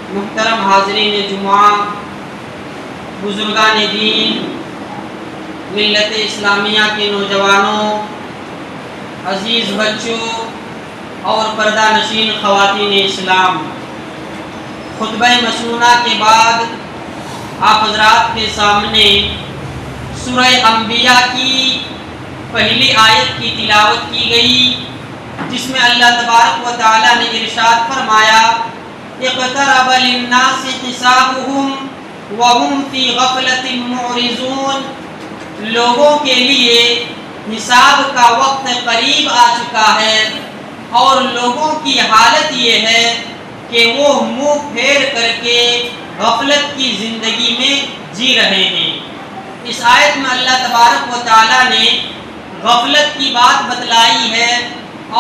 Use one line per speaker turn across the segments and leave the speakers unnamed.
محترم حاضرین جمعہ، بزرگان دین، ملت اسلامیہ کے نوجوانوں، عزیز بچوں اور پردہ نشین خواتین اسلام، خطبہ مسنونہ کے بعد آپ حضرات کے سامنے سورہ انبیاء کی پہلی آیت کی تلاوت کی گئی، جس میں اللہ تبارک و تعالیٰ نے ارشاد فرمایا اقترب للناس حسابهم وهم فی غفلۃ معرضون، لوگوں کے لیے حساب کا وقت قریب آ چکا ہے اور لوگوں کی حالت یہ ہے کہ وہ منہ پھیر کر کے غفلت کی زندگی میں جی رہے ہیں۔ اس آیت میں اللہ تبارک و تعالیٰ نے غفلت کی بات بتلائی ہے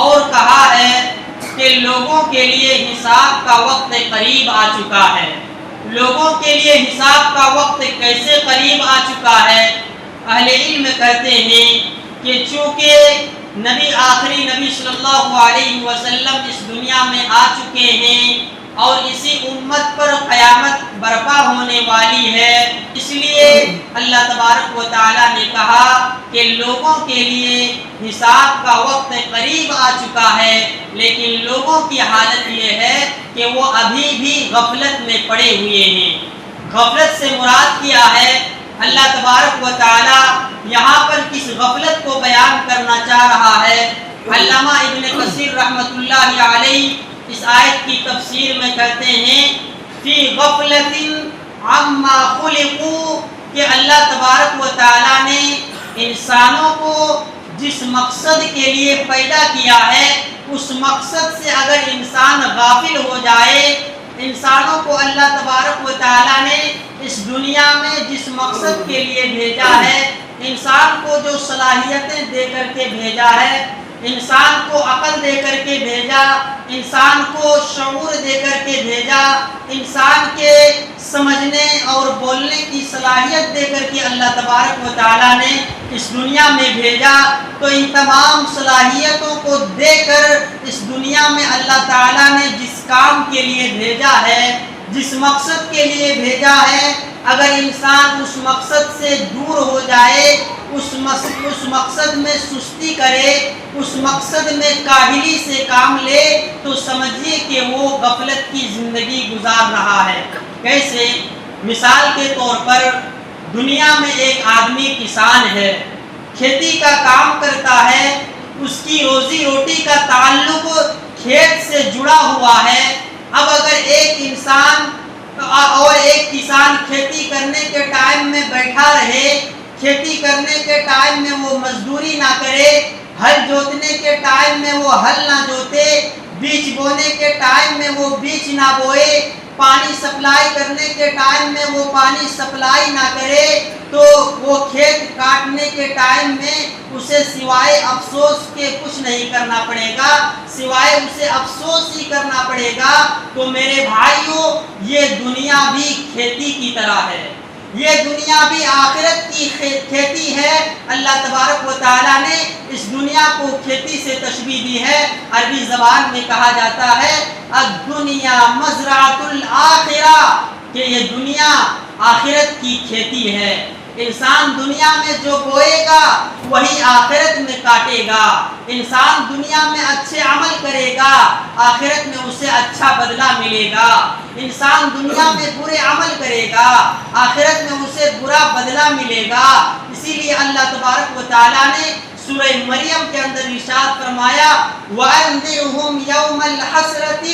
اور کہا ہے کہ لوگوں کے لیے حساب کا وقت قریب آ چکا ہے۔ لوگوں کے لیے حساب کا وقت کیسے قریب آ چکا ہے؟ اہل علم کہتے ہیں کہ چونکہ آخری نبی صلی اللہ علیہ وسلم اس دنیا میں آ چکے ہیں اور اسی امت پر قیامت برپا ہونے والی ہے، اس لیے اللہ تبارک و تعالیٰ نے کہا کہ لوگوں کے لیے حساب کا وقت قریب آ چکا ہے، لیکن لوگوں کی حالت یہ ہے کہ وہ ابھی بھی غفلت میں پڑے ہوئے ہیں۔ غفلت سے مراد کیا ہے؟ اللہ تبارک و تعالیٰ یہاں پر کس غفلت کو بیان کرنا چاہ رہا ہے؟ علامہ ابن کثیر رحمۃ اللہ علیہ اس آیت کی تفسیر میں کہتے ہیں فی غفلۃ عما خلقوا، کہ اللہ تبارک و تعالیٰ نے انسانوں کو جس مقصد کے لیے پیدا کیا ہے اس مقصد سے اگر انسان غافل ہو جائے، انسانوں کو اللہ تبارک و تعالیٰ نے اس دنیا میں جس مقصد کے لیے بھیجا ہے، انسان کو جو صلاحیتیں دے کر کے بھیجا ہے، انسان کو عقل دے کر کے بھیجا، انسان کو شعور دے کر کے بھیجا، انسان کے سمجھنے اور بولنے کی صلاحیت دے کر کے اللہ تبارک و تعالیٰ نے اس دنیا میں بھیجا، تو ان تمام صلاحیتوں کو دے کر اس دنیا میں اللہ تعالیٰ نے جس کام کے لیے بھیجا ہے، جس مقصد کے لیے بھیجا ہے، اگر انسان اس مقصد سے دور ہو جائے، اس مقصد میں سستی کرے، اس مقصد میں کاہلی سے کام لے، تو سمجھیے کہ وہ غفلت کی زندگی گزار رہا ہے۔ کیسے؟ مثال کے طور پر دنیا میں ایک آدمی کسان ہے، کھیتی کا کام کرتا ہے، اس کی روزی روٹی کا تعلق کھیت سے جڑا ہوا ہے۔ اب اگر ایک انسان اور ایک کسان کھیتی کرنے کے ٹائم میں بیٹھا رہے، کھیتی کرنے کے ٹائم میں وہ مزدوری نہ کرے، ہل جوتنے کے ٹائم میں وہ ہل نہ جوتے، بیج بونے کے ٹائم میں وہ بیج نہ بوئے، پانی سپلائی کرنے کے ٹائم میں وہ پانی سپلائی نہ کرے، تو وہ کھیت کاٹنے کے ٹائم میں اسے سوائے افسوس کے کچھ نہیں کرنا پڑے گا، سوائے اسے افسوس ہی کرنا پڑے گا۔ تو میرے بھائیوں، یہ دنیا بھی کھیتی کی طرح ہے، یہ دنیا بھی آخرت کی کھیتی ہے۔ اللہ تبارک و تعالیٰ نے اس دنیا کو کھیتی سے تشبیہ دی ہے۔ عربی زبان میں کہا جاتا ہے الدنیا مزرعۃ الآخرہ، کہ یہ دنیا آخرت کی کھیتی ہے۔ انسان دنیا میں جو بوئے گا وہی آخرت میں کاٹے گا۔ انسان دنیا میں اچھے عمل کرے گا، آخرت میں اسے اچھا بدلہ ملے گا۔ انسان دنیا میں برے عمل کرے گا، آخرت میں اسے برا بدلہ ملے گا۔ اسی لیے اللہ تبارک و تعالیٰ نے سورہ مریم کے اندر ارشاد فرمایا وَأَنذِرْهُمْ يَوْمَ الْحَسْرَةِ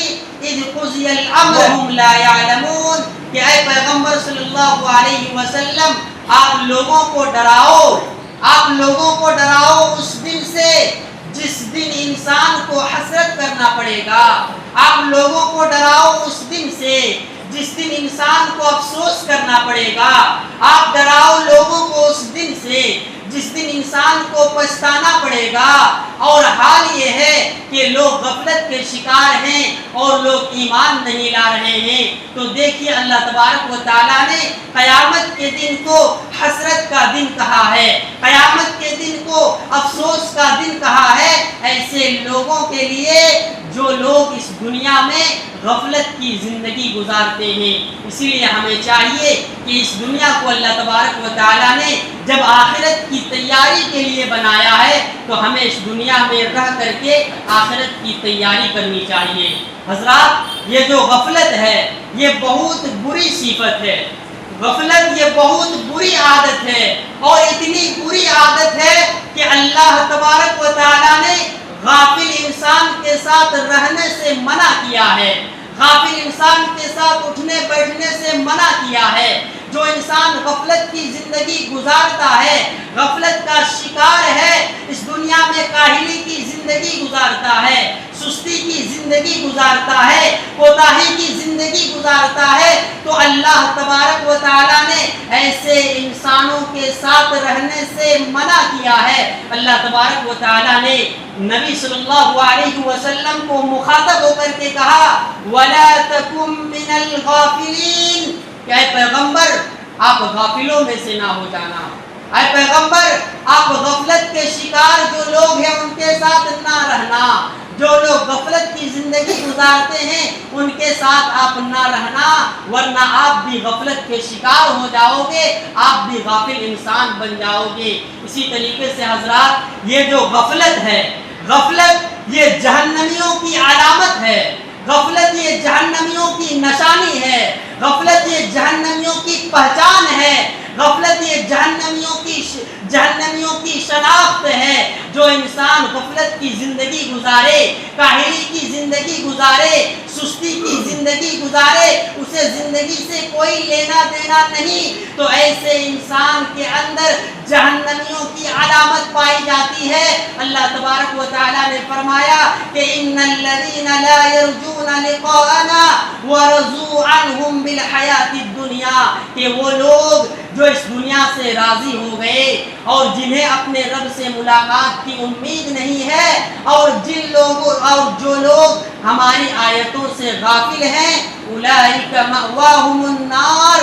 إِذْ قُضِيَ الْأَمْرُ وَهُمْ لَا يَعْلَمُونَ، کہ اے پیغمبر صلی اللہ علیہ وسلم، آپ لوگوں کو ڈراؤ، آپ لوگوں کو ڈراؤ اس دن سے جس دن انسان کو حسرت کرنا پڑے گا۔ آپ لوگوں کو ڈراؤ اس دن سے جس دن انسان کو افسوس کرنا پڑے گا۔ آپ ڈراؤ لوگوں کو اس دن سے جس دن انسان کو پچھتانا پڑے گا۔ اور حال یہ ہے کہ لوگ غفلت کے شکار ہیں اور لوگ ایمان نہیں لا رہے ہیں۔ تو دیکھیے اللہ تبارک و تعالیٰ نے قیامت کے دن کو حسرت کا دن کہا ہے، قیامت کے دن کو افسوس کا دن کہا ہے ایسے لوگوں کے لیے جو لوگ اس دنیا میں غفلت کی زندگی گزارتے ہیں۔ اسی لیے ہمیں چاہیے کہ اس دنیا کو اللہ تبارک و تعالیٰ نے جب آخرت کی تیاری کے لیے بنایا ہے تو ہمیں اس دنیا میں رہ کر کے آخرت کی تیاری کرنی چاہیے۔ حضرات، یہ جو غفلت ہے یہ بہت بری صفت ہے، غفلت یہ بہت بری عادت ہے، اور اتنی بری عادت ہے کہ اللہ تبارک و تعالیٰ نے غافل انسان کے ساتھ رہنے سے منع کیا ہے، غافل انسان کے ساتھ اٹھنے بیٹھنے سے منع کیا ہے۔ جو انسان غفلت کی زندگی گزارتا ہے، غفلت کا شکار ہے، اس دنیا میں کاہلی کی زندگی گزارتا ہے، سستی کی زندگی گزارتا ہے، کوتاہی کی زندگی گزارتا ہے، تو اللہ تبارک و تعالیٰ نے ایسے انسانوں کے ساتھ رہنے سے منع کیا ہے۔ اللہ تبارک و تعالیٰ نے نبی صلی اللہ علیہ وسلم کو مخاطب ہو کر کے کہا وَلَا تَكُن مِّنَ الْغَافِلِينَ، کہ اے پیغمبر آپ غافلوں میں سے نہ ہو جانا، اے پیغمبر آپ غفلت کے شکار جو لوگ ہیں ان کے ساتھ نہ رہنا، جو لوگ غفلت کی زندگی گزارتے ہیں ان کے ساتھ آپ نہ رہنا، ورنہ آپ بھی غفلت کے شکار ہو جاؤ گے، آپ بھی غافل انسان بن جاؤ گے۔ اسی طریقے سے حضرات، یہ جو غفلت ہے، غفلت یہ جہنمیوں کی علامت ہے، غفلت یہ جہنمیوں کی نشانی ہے، غفلت یہ جہنمیوں کی پہچان ہے، غفلت یہ جہنمیوں کی شناخت ہے۔ جو انسان غفلت کی زندگی گزارے، کاہلی کی زندگی گزارے، سستی کی زندگی گزارے، اسے زندگی سے کوئی لینا دینا نہیں، تو ایسے انسان کے اندر جہنمیوں کی علامت پائی جاتی ہے۔ اللہ تبارک و تعالیٰ نے فرمایا کہ ان الذین لا یرجون لقاءنا ورضوا عنہم بالحیات الدنیا، کہ وہ لوگ جو اس دنیا سے راضی ہو گئے اور جنہیں اپنے رب سے ملاقات کی امید نہیں ہے، اور جو لوگ ہماری آیتوں سے غافل ہیں، اولئک مأواہم النار،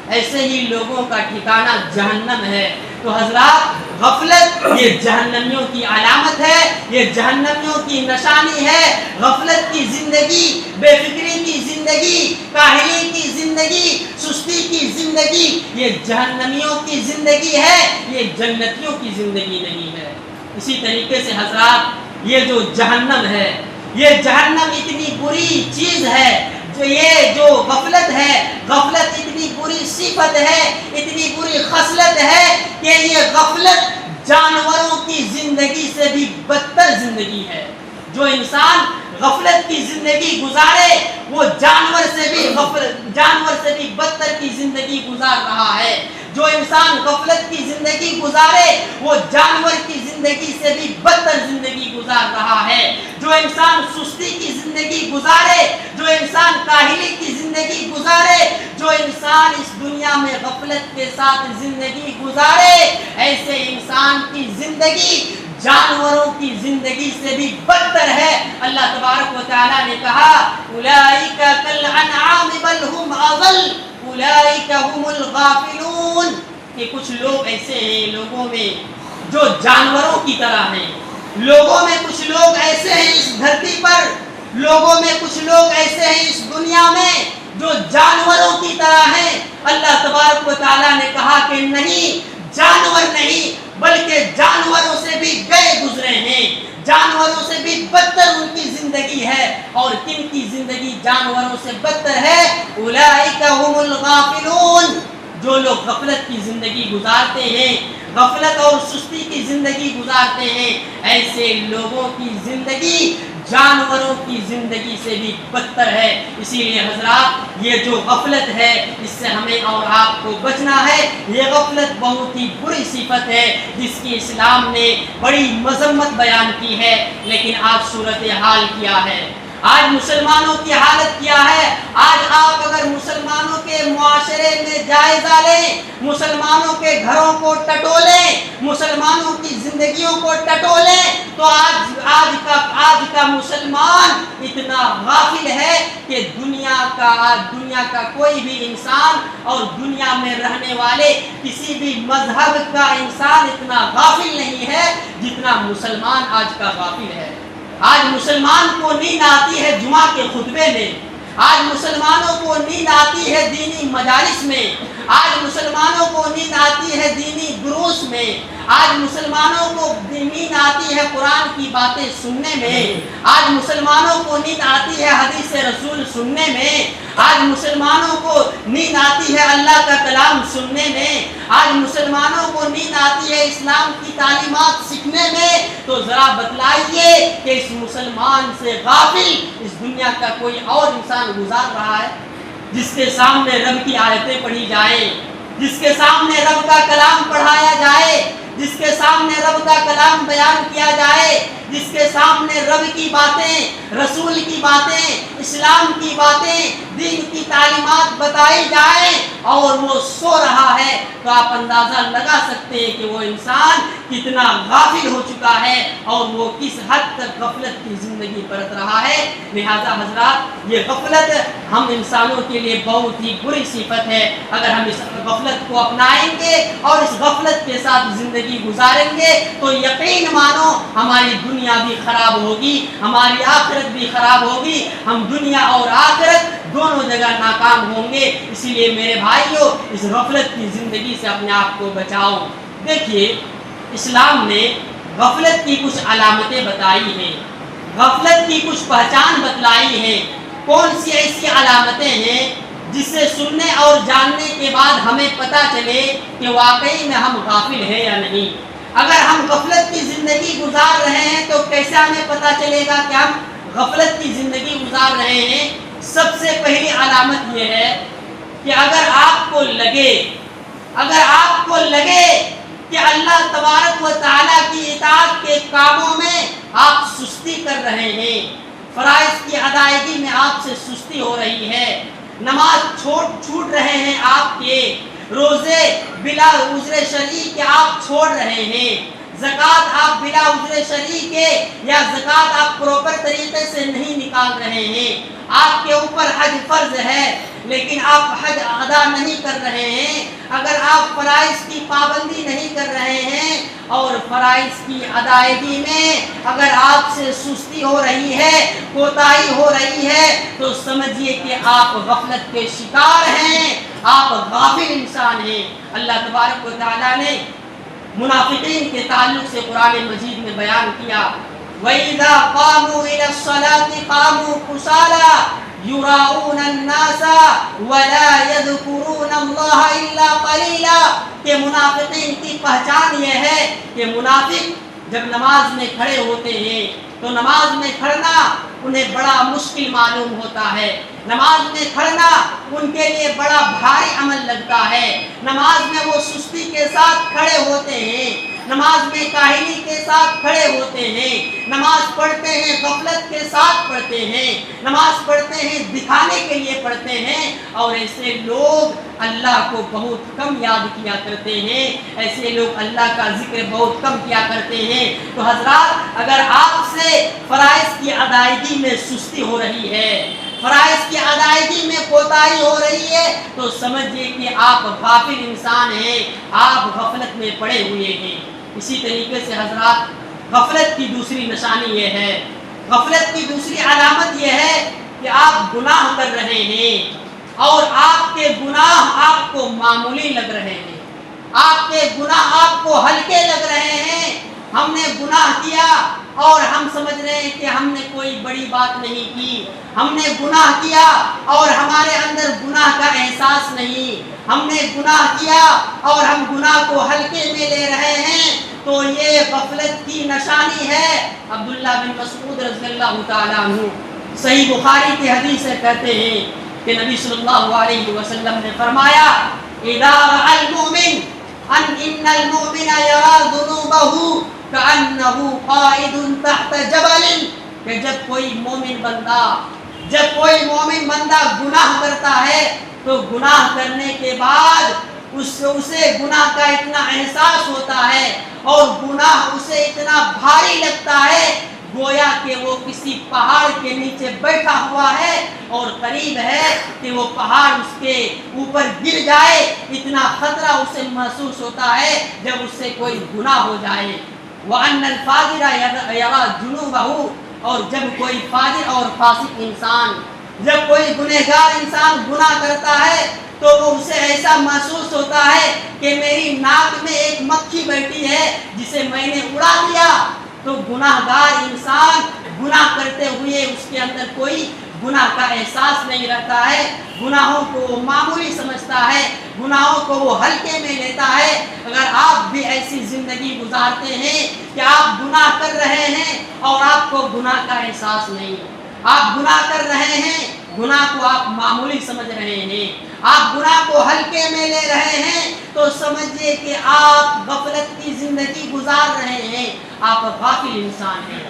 ایسے ہی لوگوں کا ٹھکانہ جہنم ہے۔ تو حضرات، غفلت یہ جہنمیوں کی علامت ہے، یہ جہنمیوں کی نشانی ہے۔ غفلت کی زندگی، بے فکری کی زندگی، کاہلی کی زندگی، سستی کی زندگی یہ جہنمیوں کی زندگی ہے، یہ جنتیوں کی زندگی نہیں ہے۔ اسی طریقے سے حضرات، یہ جو جہنم ہے، یہ جہنم اتنی بری چیز ہے، یہ جو غفلت ہے، غفلت اتنی بری صفت ہے، اتنی بری خصلت ہے کہ یہ غفلت جانوروں کی زندگی سے بھی بدتر زندگی ہے۔ جو انسان غفلت کی زندگی گزارے وہ جانور سے بھی بدتر کی زندگی گزار رہا ہے۔ جو انسان غفلت کی زندگی گزارے وہ جانور کی زندگی سے بھی بدتر زندگی گزار رہا ہے۔ جو انسان سستی کی زندگی گزارے، جو انسان کاہلی کی زندگی گزارے، جو انسان اس دنیا میں غفلت کے ساتھ زندگی گزارے، ایسے انسان کی زندگی جانوروں کی زندگی سے بھی بدتر ہے۔ اللہ تبارک و تعالیٰ نے کہا اولئک کالانعام بل هم اضل اولئک هم الغافلون، کہ کچھ لوگ ایسے ہیں لوگوں میں جو جانوروں کی طرح ہیں، لوگوں میں کچھ لوگ ایسے ہیں اس دھرتی پر، لوگوں میں کچھ لوگ ایسے ہیں اس دنیا میں جو جانوروں کی طرح ہیں۔ اللہ تبارک و تعالیٰ نے کہا کہ نہیں، جانور نہیں بلکہ جانوروں سے بھی گئے گزرے ہیں، جانوروں سے بھی بدتر ان کی زندگی ہے۔ اور کن کی زندگی جانوروں سے بدتر ہے؟ اولئک هم الغافلون، جو لوگ غفلت کی زندگی گزارتے ہیں، غفلت اور سستی کی زندگی گزارتے ہیں، ایسے لوگوں کی زندگی جانوروں کی زندگی سے بھی بدتر ہے۔ اسی لیے حضرات، یہ جو غفلت ہے اس سے ہمیں اور آپ کو بچنا ہے۔ یہ غفلت بہت ہی بری صفت ہے جس کی اسلام نے بڑی مذمت بیان کی ہے، لیکن آج صورتحال کیا ہے؟ آج مسلمانوں کی حالت کیا ہے؟ آج آپ اگر مسلمانوں کے معاشرے میں جائزہ لیں، مسلمانوں کے گھروں کو ٹٹولیں، مسلمانوں کی زندگیوں کو ٹٹولیں، تو آج کا مسلمان اتنا غافل ہے کہ دنیا کا کوئی بھی انسان اور دنیا میں رہنے والے کسی بھی مذہب کا انسان اتنا غافل نہیں ہے جتنا مسلمان آج کا غافل ہے۔ آج مسلمان کو نیند آتی ہے جمعہ کے خطبے میں، آج مسلمانوں کو نیند آتی ہے دینی مجالس میں، آج مسلمانوں کو نیند آتی ہے دینی دروس میں، آج مسلمانوں کو نیند آتی ہے قرآن کی باتیں سننے میں، آج مسلمانوں کو نیند آتی ہے حدیث رسول سننے میں، آج مسلمانوں کو نیند آتی ہے اللہ کا کلام سننے میں، آج مسلمانوں کو نیند آتی ہے اسلام کی تعلیمات سیکھنے میں۔ تو ذرا بتلائیے کہ اس مسلمان سے غافل اس دنیا کا کوئی اور انسان گزار رہا ہے؟ جس کے سامنے رب کی آیتیں پڑھی جائیں، جس کے سامنے رب کا کلام پڑھایا جائے، جس کے سامنے رب کا کلام بیان کیا جائے، جس کے سامنے رب کی باتیں، رسول کی باتیں، اسلام کی باتیں، دین کی تعلیمات بتائی جائیں اور وہ سو رہا ہے، تو آپ اندازہ لگا سکتے ہیں کہ وہ انسان کتنا غافل ہو چکا ہے اور وہ کس حد تک غفلت کی زندگی برت رہا ہے۔ لہذا حضرات، یہ غفلت ہم انسانوں کے لیے بہت ہی بری صفت ہے۔ اگر ہم اس غفلت کو اپنائیں گے اور اس غفلت کے ساتھ زندگی گزاریں گے تو یقین مانو ہماری دنیا بھی خراب ہوگی، ہماری آخرت بھی خراب ہوگی، ہم دنیا اور آخرت دونوں جگہ ناکام ہوں گے۔ اسی لیے میرے بھائیوں، اس غفلت کی زندگی سے اپنے آپ کو بچاؤ۔ دیکھیے، اسلام نے غفلت کی کچھ علامتیں بتائی ہیں، غفلت کی کچھ پہچان بتلائی ہے۔ کون سی ایسی علامتیں ہیں جسے سننے اور جاننے کے بعد ہمیں پتہ چلے کہ واقعی میں ہم غافل ہیں یا نہیں؟ اگر ہم غفلت کی زندگی گزار رہے ہیں تو کیسے ہمیں پتہ چلے گا کہ ہم غفلت کی زندگی گزار رہے ہیں؟ سب سے پہلی علامت یہ ہے کہ اگر آپ کو لگے کہ اللہ تبارک و تعالیٰ کی اطاعت کے کاموں میں آپ سستی کر رہے ہیں، فرائض کی ادائیگی میں آپ سے سستی ہو رہی ہے، نماز چھوٹ رہے ہیں آپ کے، روزے بلا عذر شرعی کے آپ چھوڑ رہے ہیں، زکوٰۃ آپ بلا عذر شرعی کے یا زکوٰۃ آپ پراپر طریقے سے نہیں نکال رہے ہیں، آپ کے اوپر حج فرض ہے لیکن آپ حج ادا نہیں کر رہے ہیں، اگر آپ فرائض کی پابندی نہیں کر رہے ہیں اور فرائض کی ادائیگی میں اگر آپ سے سستی ہو رہی ہے، کوتاہی ہو رہی ہے، تو سمجھیے کہ آپ غفلت کے شکار ہیں، آپ غافل انسان ہیں۔ اللہ تبارک و تعالیٰ نے منافقین کے تعلق سے قرآن مجید میں بیان کیا، وَإِذَا قَامُوا إِلَى الصَّلَاةِ قَامُوا كُسَالَىٰ يُرَاءُونَ النَّاسَ وَلَا يَذْكُرُونَ اللَّهَ إِلَّا قَلِيلًا، کہ منافقین کی پہچان یہ ہے کہ منافق جب نماز میں کھڑے ہوتے ہیں تو نماز میں کھڑنا انہیں بڑا مشکل معلوم ہوتا ہے، نماز میں کھڑنا ان کے لیے بڑا بھاری عمل لگتا ہے، نماز میں وہ سستی کے ساتھ کھڑے ہوتے ہیں، نماز میں کاہلی کے ساتھ کھڑے ہوتے ہیں، نماز پڑھتے ہیں غفلت کے ساتھ پڑھتے ہیں، نماز پڑھتے ہیں دکھانے کے لیے پڑھتے ہیں، اور ایسے لوگ اللہ کو بہت کم یاد کیا کرتے ہیں، ایسے لوگ اللہ کا ذکر بہت کم کیا کرتے ہیں۔ تو حضرات، اگر آپ سے فرائض کی ادائیگی میں سستی ہو رہی ہے، فرائض کی ادائیگی میں کوتاہی ہو رہی ہے، تو سمجھیے کہ آپ غافل انسان ہیں، آپ غفلت میں پڑے ہوئے ہیں۔ اسی طریقے سے حضرات، غفلت کی دوسری نشانی یہ ہے، غفلت کی دوسری علامت یہ ہے کہ آپ گناہ کر رہے ہیں اور آپ کے گناہ آپ کو معمولی لگ رہے ہیں، آپ کے گناہ آپ کو ہلکے لگ رہے ہیں۔ ہم نے گناہ کیا اور ہم سمجھ رہے ہیں کہ ہم نے کوئی بڑی بات نہیں کی، ہم نے گناہ کیا اور ہمارے اندر گناہ کا احساس نہیں، ہم نے گناہ کیا اور ہم گناہ کو ہلکے میں لے رہے ہیں، تو یہ غفلت کی نشانی ہے۔ عبداللہ بن مسعود رضی اللہ تعالیٰ عنہ صحیح بخاری کی حدیث سے کہتے ہیں کہ نبی صلی اللہ علیہ وسلم نے فرمایا، اذا رأى المؤمن ان المؤمن يرى ذنوبه كأنه قائد تحت جبل، کہ جب کوئی مومن بندہ گناہ کرتا ہے تو گناہ کرنے کے بعد اسے گناہ کا اتنا احساس ہوتا ہے اور گناہ اسے اتنا بھاری لگتا ہے گویا کہ وہ کسی پہاڑ کے نیچے بیٹھا ہوا ہے اور قریب ہے کہ وہ پہاڑ اس کے اوپر گر جائے، اتنا خطرہ اسے محسوس ہوتا ہے جب اس سے کوئی گناہ ہو جائے۔ وَأَنَّ الْفَاجِرَ يَرَى جُنُوبَهُ، اور جب کوئی فاجر اور فاسق انسان، جب کوئی گنہگار انسان گناہ کرتا ہے تو وہ اسے ایسا محسوس ہوتا ہے کہ میری ناک میں ایک مکھی بیٹھی ہے جسے میں نے اڑا دیا۔ تو گناہ گار انسان گناہ کرتے ہوئے اس کے اندر کوئی گناہ کا احساس نہیں رہتا ہے، گناہوں کو وہ معمولی سمجھتا ہے، گناہوں کو وہ ہلکے میں لیتا ہے۔ اگر آپ بھی ایسی زندگی گزارتے ہیں کہ آپ گناہ کر رہے ہیں اور آپ کو گناہ کا احساس نہیں، آپ گناہ کر رہے ہیں، گناہ کو آپ معمولی سمجھ رہے ہیں، آپ گناہ کو ہلکے میں لے رہے ہیں، تو سمجھیے کہ آپ غفلت کی زندگی گزار رہے ہیں، آپ غافل انسان ہیں۔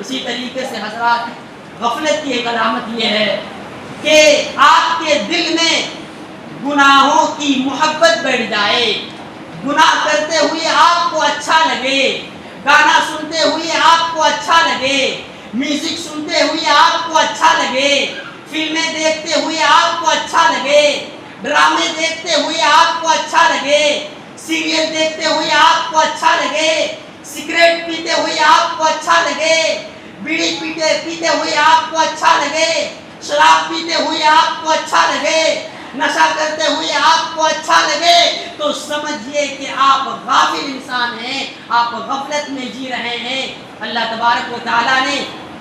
اسی طریقے سے حضرات، غفلت کی ایک علامت یہ ہے کہ آپ کے دل میں گناہوں کی محبت بیٹھ جائے، گناہ کرتے ہوئے آپ کو اچھا لگے، گانا سنتے ہوئے آپ کو اچھا لگے، میوزک سنتے ہوئے آپ کو اچھا لگے، فلمیں دیکھتے ہوئے آپ کو اچھا لگے، ڈرامے دیکھتے ہوئے آپ کو اچھا لگے، سیریل دیکھتے ہوئے آپ کو اچھا لگے، سگریٹ پیتے ہوئے آپ کو اچھا لگے، بیڑی پیتے ہوئے آپ کو اچھا لگے، شراب پیتے ہوئے آپ کو اچھا لگے، نشہ کرتے ہوئے آپ کو اچھا لگے، تو سمجھیے کہ آپ غافل انسان ہیں، آپ غفلت میں جی رہے ہیں۔ اللہ تبارک و تعالیٰ نے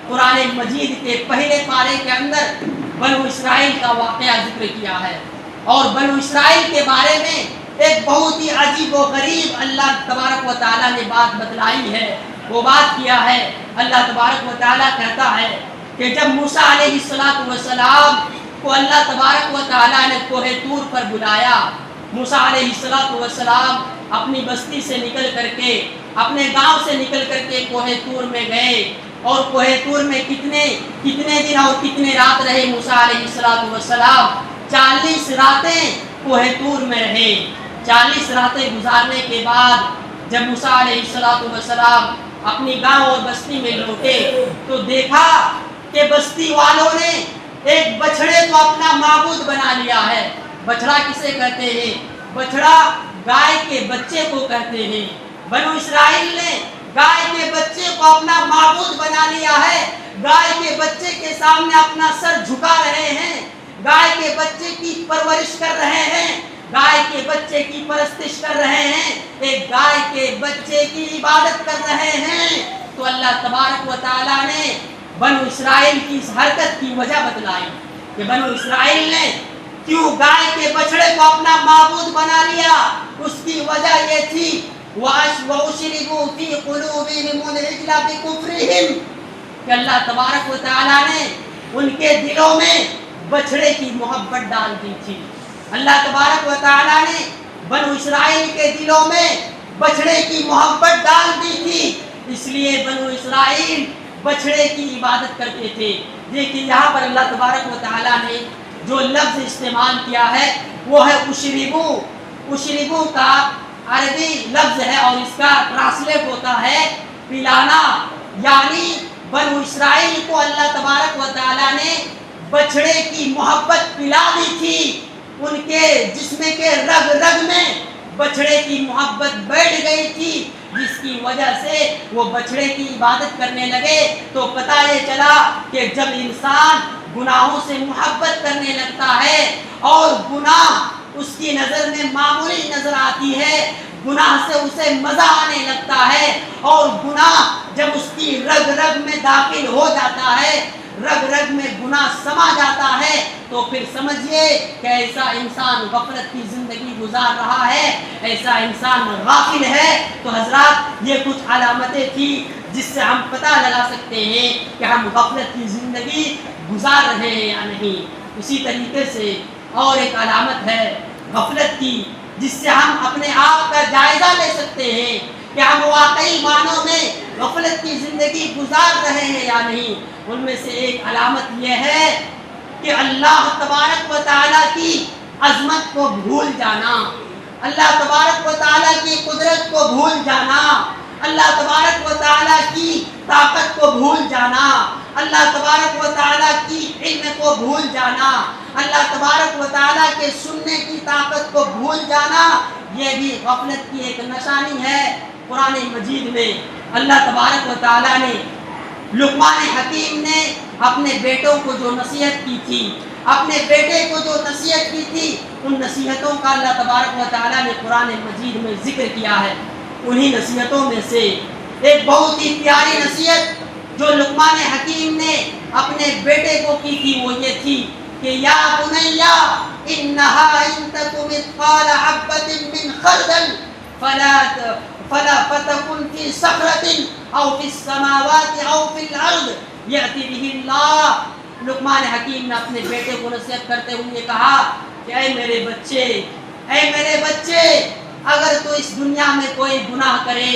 قرآن مجید کے پہلے پارے کے اندر بنو اسرائیل کا واقعہ ذکر کیا ہے، اور بنو اسرائیل کے بارے میں ایک بہت ہی عجیب و غریب اللہ تبارک و تعالیٰ نے بات بتلائی ہے، وہ بات کیا ہے۔ اللہ تبارک و تعالیٰ کہتا ہے کہ جب موسیٰ علیہ السلام کو اللہ تبارک و تعالیٰ نے کوہ طور پر بلایا، موسیٰ علیہ السلام اپنی بستی سے نکل کر کے، اپنے گاؤں سے نکل کر کے کوہ طور میں گئے، اور کوہ طور میں کتنے دن اور کتنے رات رہے موسیٰ علیہ السلام؟ 40 راتیں کوہ طور میں رہے۔ 40 راتیں گزارنے کے بعد جب موسیٰ علیہ السلام اپنی گاؤں اور بستی میں لوٹے تو دیکھا کہ بستی والوں نے ایک بچھڑے کو اپنا معبود بنا لیا ہے۔ بچھڑا کسے کہتے ہیں؟ بچھڑا گائے کے بچے کو کہتے ہیں۔ بنو اسرائیل نے گائے کے بچے کو اپنا معبود بنا لیا ہے، گائے کے بچے کے سامنے اپنا سر جھکا رہے ہیں، گائے کے بچے کی پرورش کر رہے ہیں، گائے کے بچے کی پرستش کر رہے ہیں، ایک گائے کے بچے کی عبادت کر رہے ہیں۔ تو اللہ تبارک و تعالیٰ نے بنو اسرائیل کی اس حرکت کی وجہ بتلائی کہ بنو اسرائیل نے کیوں گائے کے بچڑے کو اپنا معبود بنا لیا۔ اس کی وجہ یہ تھی وَأُشْرِبُوا فِي قُلُوبِهِمُ الْعِجْلَ بِكُفْرِهِمْ، کہ اللہ تبارک و تعالیٰ نے ان کے دلوں میں بچڑے کی محبت ڈال دی تھی۔ اللہ تبارک و تعالیٰ نے بنو اسرائیل کے دلوں میں بچڑے کی محبت ڈال دی تھی، اس لیے بنو اسرائیل بچڑے کی عبادت کرتے تھے۔ لیکن یہاں پر اللہ تبارک و تعالیٰ نے جو لفظ استعمال کیا ہے وہ ہے اشربو۔ اشربو کا عربی لفظ ہے اور اس کا ٹرانسلیٹ ہوتا ہے پلانا، یعنی بنو اسرائیل کو اللہ تبارک و تعالیٰ نے بچڑے کی محبت پلا دی تھی، ان کے جسم کے رگ رگ میں بچڑے کی محبت بیٹھ گئی تھی، جس کی وجہ سے وہ بچڑے کی عبادت کرنے لگے۔ تو پتہ یہ چلا کہ جب انسان گناہوں سے محبت کرنے لگتا ہے اور گناہ اس کی نظر میں معمولی نظر آتی ہے، گناہ سے اسے مزہ آنے لگتا ہے، اور گناہ جب اس کی رگ رگ میں داخل ہو جاتا ہے، رگ رگ میں گناہ سما جاتا ہے، تو پھر سمجھیے کہ ایسا انسان غفلت کی زندگی گزار رہا ہے، ایسا انسان غافل ہے۔ تو حضرات، یہ کچھ علامتیں تھیں جس سے ہم پتہ لگا سکتے ہیں کہ ہم غفلت کی زندگی گزار رہے ہیں یا نہیں۔ اسی طریقے سے اور ایک علامت ہے غفلت کی، جس سے ہم اپنے آپ کا جائزہ لے سکتے ہیں کہ ہم واقعی معنوں میں غفلت کی زندگی گزار رہے ہیں یا نہیں۔ ان میں سے ایک علامت یہ ہے کہ اللہ تبارک و تعالیٰ کی عظمت کو بھول جانا، اللہ تبارک و تعالیٰ کی قدرت کو بھول جانا، اللہ تبارک و تعالیٰ کی طاقت کو بھول جانا، اللہ تبارک و تعالیٰ کی علم کو بھول جانا، اللہ تبارک و تعالیٰ کے سننے کی طاقت کو بھول جانا، یہ بھی غفلت کی ایک نشانی ہے۔ قرآن مجید میں اللہ تبارک و تعالیٰ نے لقمان حکیم نے اپنے بیٹوں کو جو نصیحت کی تھی، اپنے بیٹے کو جو نصیحت کی تھی، ان نصیحتوں کا اللہ تبارک و تعالیٰ نے قرآن مجید میں ذکر کیا ہے۔ انہی نصیحتوں میں سے ایک بہت ہی پیاری نصیحت جو لقمان حکیم نے اپنے بیٹے کو کی تھی وہ یہ تھی کہ یا بنیا انہا ان تک مثقال حبۃ من خردل فلا فتكن في صخرة او في السماوات او في الارض یأتی بہ اللہ۔ لقمان حکیم نے اپنے بیٹے کو نصیحت کرتے ہوئے کہا کہ اے میرے بچے، اگر تو اس دنیا میں کوئی گناہ کرے،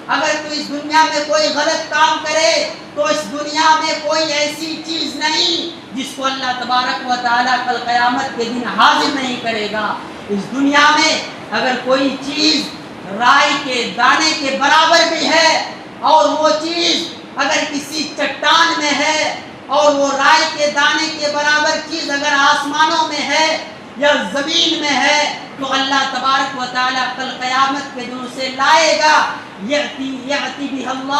اگر تو اس دنیا میں کوئی غلط کام کرے تو اس دنیا میں کوئی ایسی چیز نہیں جس کو اللہ تبارک و تعالیٰ کل قیامت کے دن حاضر نہیں کرے گا۔ اس دنیا میں اگر کوئی چیز رائی کے دانے کے برابر بھی ہے اور وہ چیز اگر کسی چٹان میں ہے اور وہ رائی کے دانے کے برابر چیز اگر آسمانوں میں ہے یا زمین میں ہے تو اللہ تبارک و تعالیٰ کل قیامت کے دن اسے لائے گا۔ یأتی بہ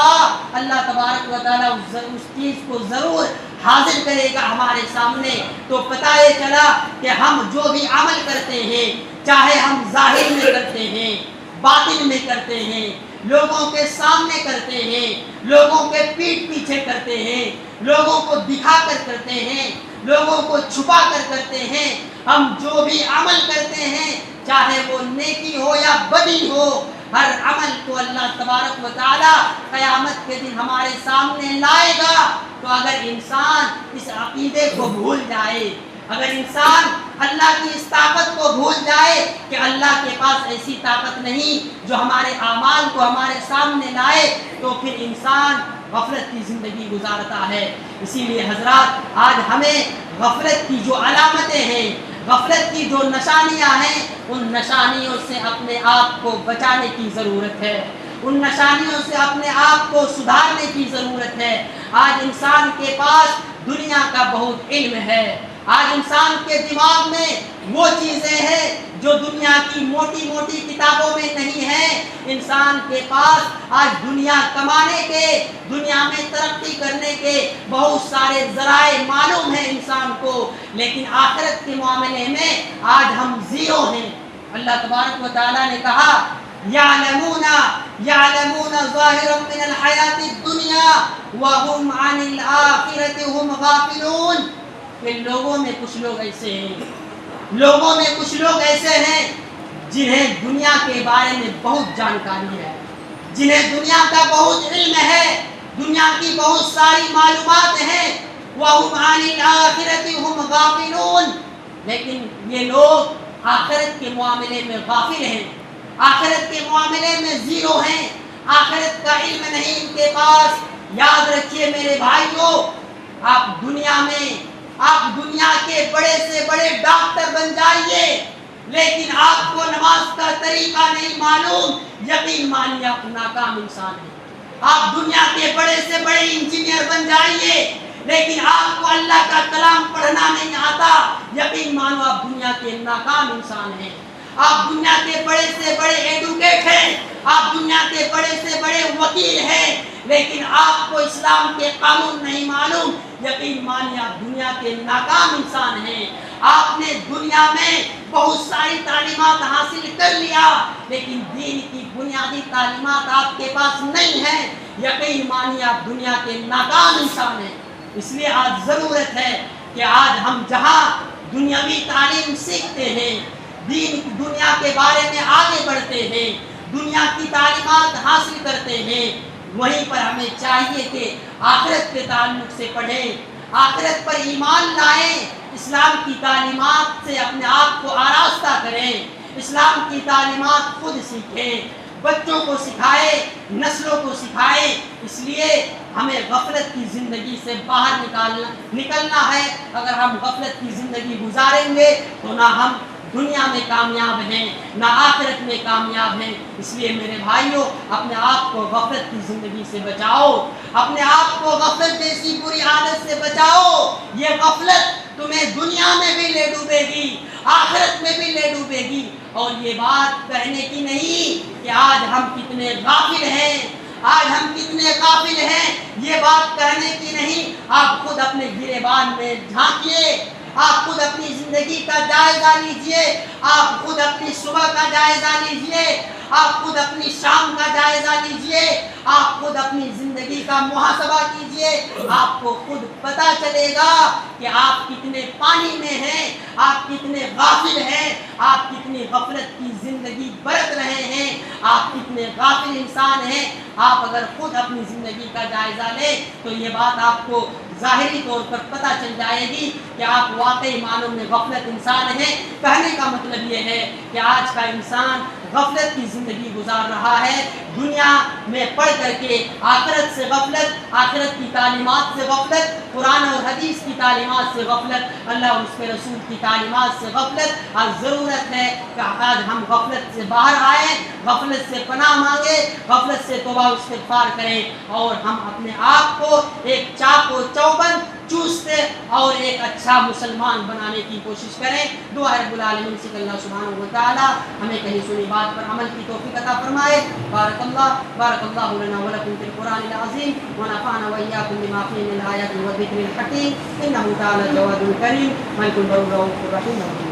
اللہ تبارک و تعالیٰ اس چیز کو ضرور حاضر کرے گا ہمارے سامنے۔ تو پتہ یہ چلا کہ ہم جو بھی عمل کرتے ہیں، چاہے ہم ظاہر میں کرتے ہیں، باطن میں کرتے ہیں، لوگوں کے سامنے کرتے ہیں، لوگوں کے پیٹھ پیچھے کرتے ہیں، لوگوں کو دکھا کر کرتے ہیں، لوگوں کو چھپا کر کرتے ہیں، ہم جو بھی عمل کرتے ہیں چاہے وہ نیکی ہو یا بدی ہو، ہر عمل کو اللہ تبارک و تعالیٰ قیامت کے دن ہمارے سامنے لائے گا۔ تو اگر انسان اس عقیدے کو بھول جائے، اگر انسان اللہ کی اس طاقت کو بھول جائے کہ اللہ کے پاس ایسی طاقت نہیں جو ہمارے اعمال کو ہمارے سامنے لائے، تو پھر انسان غفلت کی زندگی گزارتا ہے۔ اسی لیے حضرات، آج ہمیں غفلت کی جو علامتیں ہیں، غفلت کی جو نشانیاں ہیں، ان نشانیوں سے اپنے آپ کو بچانے کی ضرورت ہے، ان نشانیوں سے اپنے آپ کو سدھارنے کی ضرورت ہے۔ آج انسان کے پاس دنیا کا بہت علم ہے، آج انسان کے دماغ میں وہ چیزیں ہیں جو دنیا کی موٹی موٹی کتابوں میں نہیں ہیں۔ انسان کے پاس آج دنیا کمانے کے، دنیا میں ترقی کرنے کے بہت سارے ذرائع معلوم ہیں انسان کو، لیکن آخرت کے معاملے میں آج ہم زیرو ہیں۔ اللہ تبارک و تعالیٰ نے کہا یعلمون ظاہرا من الحیات الدنیا وهم عن الآخرۃ هم غافلون۔ کہ لوگوں میں کچھ لوگ ایسے ہیں جنہیں دنیا کے بارے میں بہت جانکاری ہے، جنہیں دنیا کا بہت علم ہے، دنیا کی بہت ساری معلومات ہیں، وَهُمْ عَنِ الْآخِرَةِ هُمْ غَافِلُونَ، لیکن یہ لوگ آخرت کے معاملے میں غافل ہیں، آخرت کے معاملے میں زیرو ہیں، آخرت کا علم نہیں ان کے پاس۔ یاد رکھیے میرے بھائیوں، آپ دنیا کے بڑے سے بڑے ڈاکٹر بن جائیے، لیکن آپ کو نماز کا طریقہ نہیں معلوم، یقین مانیے آپ ناکام انسان ہیں۔ آپ دنیا کے بڑے سے بڑے انجینئر بن جائیے، لیکن آپ کو اللہ کا کلام پڑھنا نہیں آتا، یقین مانو آپ دنیا کے ناکام انسان ہیں۔ آپ دنیا کے بڑے سے بڑے ایڈوکیٹ ہیں، آپ دنیا کے بڑے سے بڑے وکیل ہیں، لیکن آپ کو اسلام کے قانون نہیں معلوم، یقین مانیے آپ دنیا کے ناکام انسان ہیں۔ آپ نے دنیا میں بہت ساری تعلیمات حاصل کر لیا، لیکن دین کی بنیادی تعلیمات آپ کے پاس نہیں ہیں، یقین مانیے آپ دنیا کے ناکام انسان ہیں۔ اس لیے آج ضرورت ہے کہ آج ہم جہاں دنیاوی تعلیم سیکھتے ہیں، دنیا کے بارے میں آگے بڑھتے ہیں، دنیا کی تعلیمات حاصل کرتے ہیں، وہیں پر ہمیں چاہیے کہ آخرت کے تعلق سے پڑھیں، آخرت پر ایمان لائیں، اسلام کی تعلیمات سے اپنے آپ کو آراستہ کریں، اسلام کی تعلیمات خود سیکھیں، بچوں کو سکھائیں، نسلوں کو سکھائیں۔ اس لیے ہمیں غفلت کی زندگی سے باہر نکلنا ہے۔ اگر ہم غفلت کی زندگی گزاریں گے تو نہ ہم دنیا میں کامیاب ہیں نہ آخرت میں کامیاب ہیں۔ اس لیے میرے بھائیوں، اپنے آپ کو غفلت کی زندگی سے بچاؤ، اپنے آپ کو غفلت جیسی بری عادت سے بچاؤ۔ یہ غفلت تمہیں دنیا میں بھی لے ڈوبے گی، آخرت میں بھی لے ڈوبے گی۔ اور یہ بات کہنے کی نہیں کہ آج ہم کتنے غافل ہیں، آج ہم کتنے غافل ہیں، یہ بات کہنے کی نہیں۔ آپ خود اپنے گریبان میں جھانکیے، آپ خود اپنی زندگی کا جائزہ لیجئے، آپ خود اپنی صبح کا جائزہ لیجئے، آپ خود اپنی شام کا جائزہ لیجئے، آپ خود اپنی زندگی کا محاسبہ کیجئے۔ آپ کو خود پتہ چلے گا کہ آپ کتنے پانی میں ہیں، آپ کتنے غافل ہیں، آپ کتنی غفلت کی زندگی برت رہے ہیں، آپ کتنے غافل انسان ہیں۔ آپ اگر خود اپنی زندگی کا جائزہ لیں تو یہ بات آپ کو ظاہری طور پر پتہ چل جائے گی کہ آپ واقعی معنوں میں غفلت انسان ہیں۔ کہنے کا مطلب یہ ہے کہ آج کا انسان غفلت کی زندگی گزار رہا ہے، دنیا میں پڑھ کر کے آخرت سے غفلت، آخرت کی تعلیمات سے غفلت، قرآن اور حدیث کی تعلیمات سے غفلت، اللہ اور اس کے رسول کی تعلیمات سے غفلت۔ آج ضرورت ہے کہ آج ہم غفلت سے باہر آئیں، غفلت سے پناہ مانگے، غفلت سے توبہ و استغفار کریں، اور ہم اپنے آپ کو ایک چاق و چوبند چوستے اور ایک اچھا مسلمان بنانے کی کوشش کریں۔ دعا ہے رب العالمین سے کہ اللہ سبحانہ و تعالی ہمیں کہیں سنی بات پر عمل کی توفیق عطا فرمائے۔ بارک اللہ لنا ولکم فی القرآن العظیم ونفعنا وإیاکم بما فیہ من الآیات والذکر الحکیم، انہ تعالی جواد کریم ملک البر الرؤوف الرحیم۔